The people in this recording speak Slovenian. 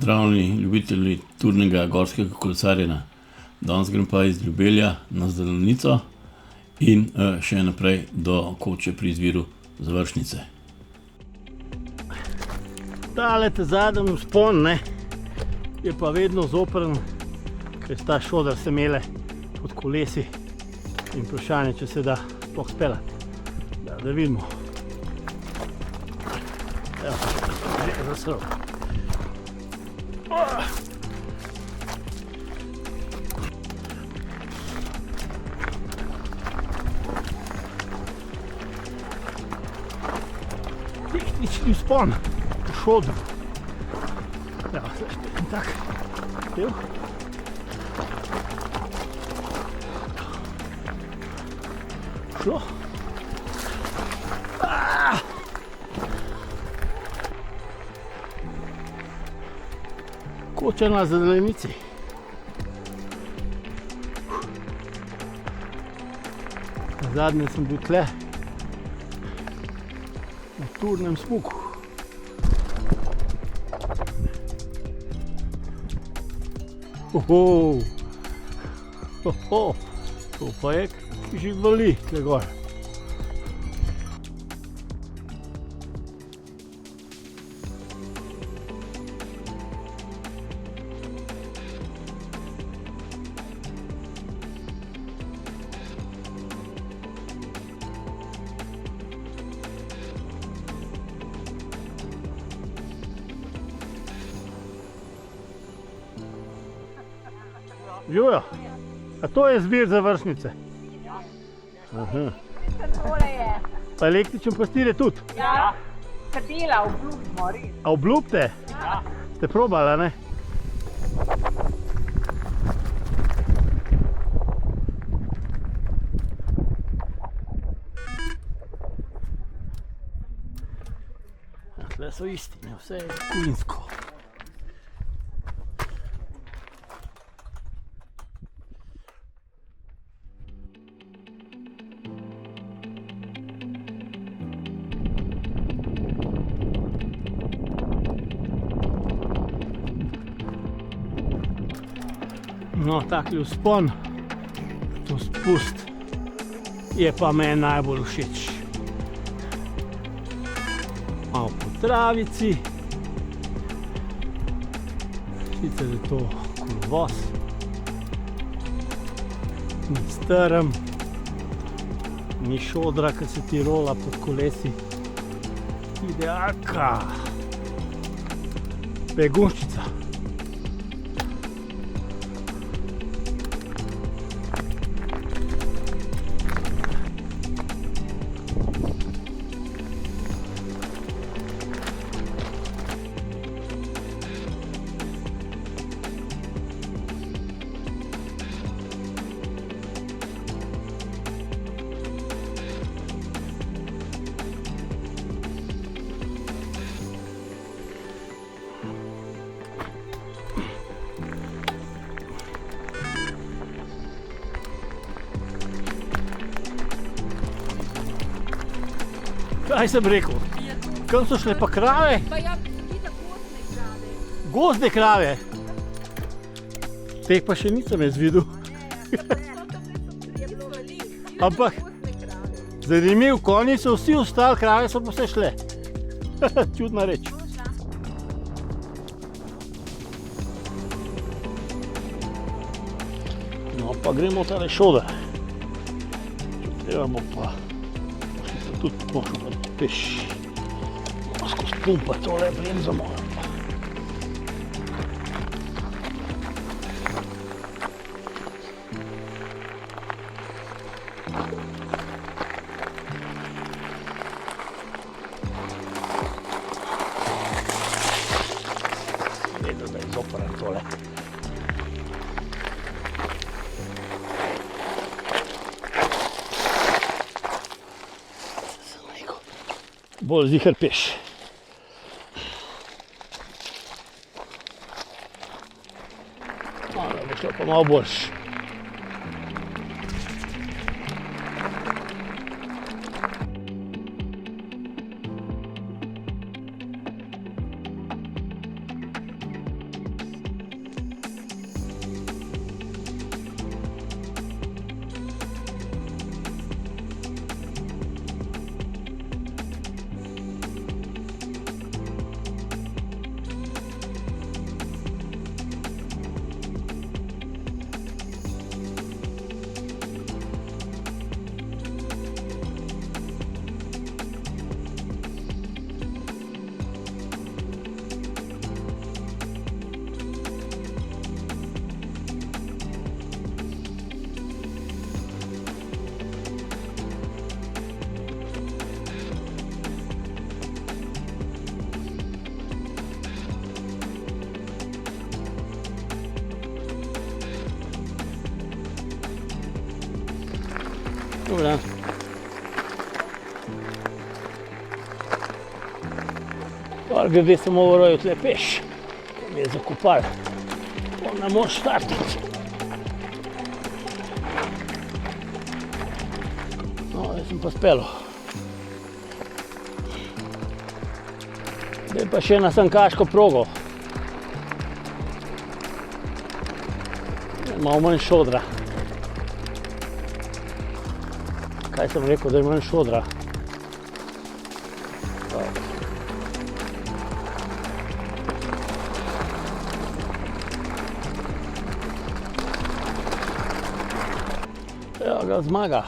Pozdravljeni ljubitelji turnega gorskega kolesarjenja. Danes grem pa iz Ljubelja na Zdravljico in še naprej do koče pri izviru Završnice. Tale zadnji vzpon, ne, je pa vedno zoprn, ker ta šodr se mele pod kolesi in vprašanje, če se da sploh speljati. Da vidimo. Evo, že je zasrl. Tehnični vzpon po šodru. Evo, zdaj spet en tak del. Šlo. Koča na Zdravljici. Zadnje sem bil tle na turnem smuku. To pa je živali tle gor. Živjo, a to je izvir Završnice? Aha. Pa električen pastir je tudi? Ja, kadila, obljubimo res. A obljubite? Ja. Ste probali, ne? Tle so istine, vse je kulinsko. No, takli vzpon, to spust, je pa meni najbolj všeč. Malo po travici, sicer je to kolovoz, ni strm, ni šodra, ki se ti rola pod kolesi. Idealka, begunščica. Kaj sem rekel? Kam so šle pa krave? Pa ja, vidi gozdne krave. Gozdne krave? Teh pa še nisem jaz videl. Ampak zanimiv, konji so vsi ostali, krave so pa vse šle. Čudna reč. No pa gremo tale šoder. Trebamo pa tudi pošlo peš. Skozi pumpa tole bremzo moram. Vedno, da je zoprn tole. Bolj ziher peš. Da bo šlo pa malo boljš. Dober dan. Par glede sem moral tle peš, ker mi je zakopal. On ne moš startiti. No, zdaj sem pa speljal. Zdaj pa še na sankaško progo. Malo manj šodra. Kaj sem rekel, da je manj šodra? Evo ga, zmaga.